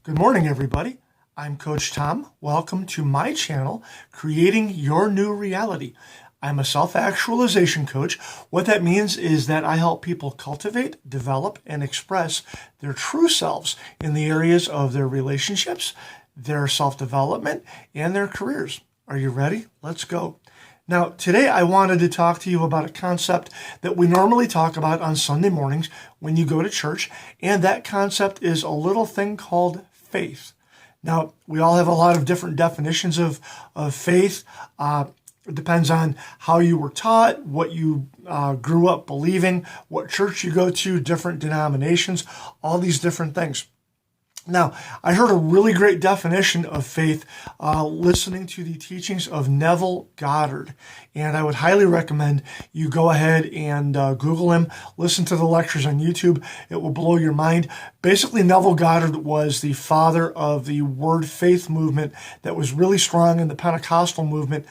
Good morning, everybody. I'm Coach Tom. Welcome to my channel, Creating Your New Reality. I'm a self-actualization coach. What that means is that I help people cultivate, develop, and express their true selves in the areas of their relationships, their self-development, and their careers. Are you ready? Let's go. Now, today I wanted to talk to you about a concept that we normally talk about on Sunday mornings when you go to church, and that concept is a little thing called faith. Now, we all have a lot of different definitions of faith. It depends on how you were taught, what you grew up believing, what church you go to, different denominations, all these different things. Now, I heard a really great definition of faith listening to the teachings of Neville Goddard, and I would highly recommend you go ahead and Google him, listen to the lectures on YouTube. It will blow your mind. Basically, Neville Goddard was the father of the word faith movement that was really strong in the Pentecostal movement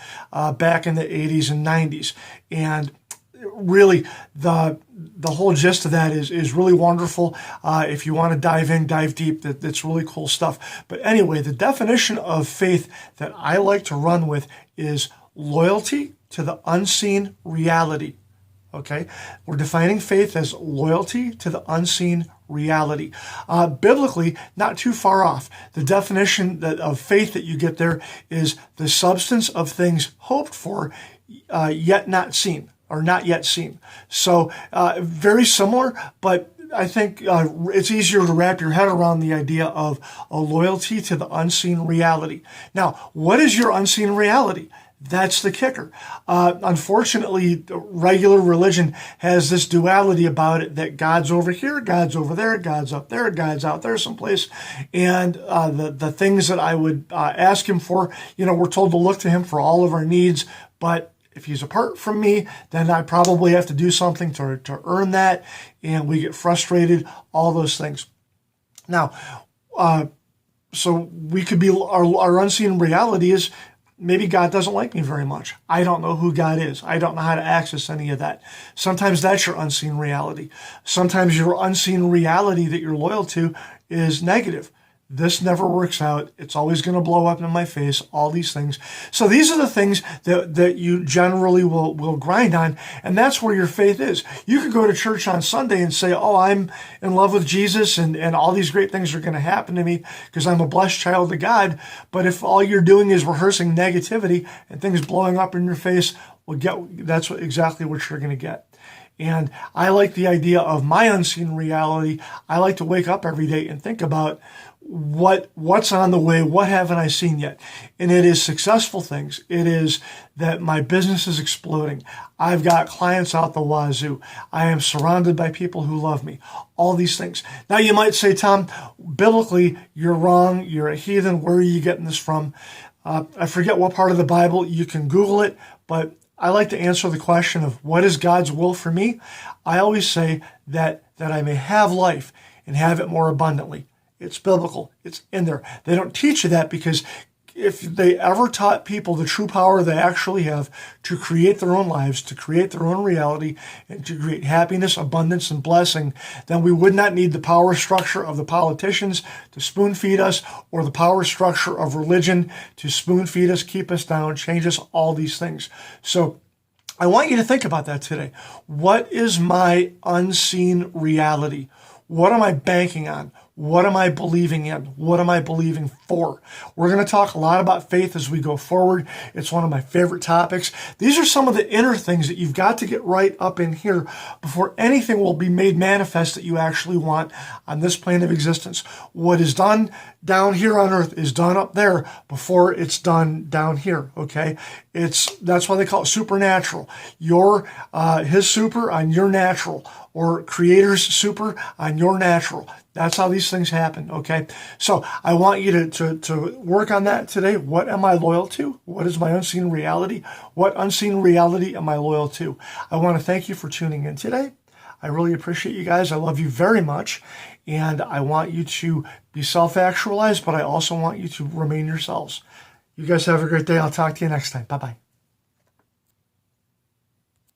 back in the 80s and 90s. And really, the whole gist of that is really wonderful. If you want to dive deep, that's really cool stuff. But anyway, the definition of faith that I like to run with is loyalty to the unseen reality. Okay? We're defining faith as loyalty to the unseen reality. Biblically, not too far off. The definition of faith that you get there is the substance of things hoped for, yet not seen, or not yet seen. So very similar, but I think it's easier to wrap your head around the idea of a loyalty to the unseen reality. Now, what is your unseen reality? That's the kicker. Unfortunately, regular religion has this duality about it that God's over here, God's over there, God's up there, God's out there someplace. And the things that I would ask him for, we're told to look to him for all of our needs, but if he's apart from me, then I probably have to do something to earn that, and we get frustrated, all those things. Now, so we could be, our unseen reality is maybe God doesn't like me very much. I don't know who God is. I don't know how to access any of that. Sometimes that's your unseen reality. Sometimes your unseen reality that you're loyal to is negative. This never works out. It's always going to blow up in my face, all these things. So these are the things that you generally will grind on, and that's where your faith is. You could go to church on Sunday and say, oh, I'm in love with Jesus, and all these great things are going to happen to me because I'm a blessed child of God. But if all you're doing is rehearsing negativity and things blowing up in your face, that's exactly what you're going to get. And I like the idea of my unseen reality. I like to wake up every day and think about what's on the way, what haven't I seen yet? And it is successful things. It is that my business is exploding. I've got clients out the wazoo. I am surrounded by people who love me. All these things. Now you might say, Tom, biblically, you're wrong. You're a heathen. Where are you getting this from? I forget what part of the Bible. You can Google it, but I like to answer the question of what is God's will for me? I always say that I may have life and have it more abundantly. It's biblical. It's in there. They don't teach you that because if they ever taught people the true power they actually have to create their own lives, to create their own reality, and to create happiness, abundance, and blessing, then we would not need the power structure of the politicians to spoon feed us, or the power structure of religion to spoon feed us, keep us down, change us, all these things. So I want you to think about that today. What is my unseen reality? What am I banking on? What am I believing in? What am I believing for? We're going to talk a lot about faith as we go forward. It's one of my favorite topics. These are some of the inner things that you've got to get right up in here before anything will be made manifest that you actually want on this plane of existence. What is done down here on earth is done up there before it's done down here, okay? That's why they call it supernatural. His super on your natural, or Creator's super on your natural. That's how these things happen, okay? So I want you to work on that today. What am I loyal to? What is my unseen reality? What unseen reality am I loyal to? I want to thank you for tuning in today. I really appreciate you guys. I love you very much. And I want you to be self-actualized, but I also want you to remain yourselves. You guys have a great day. I'll talk to you next time. Bye-bye.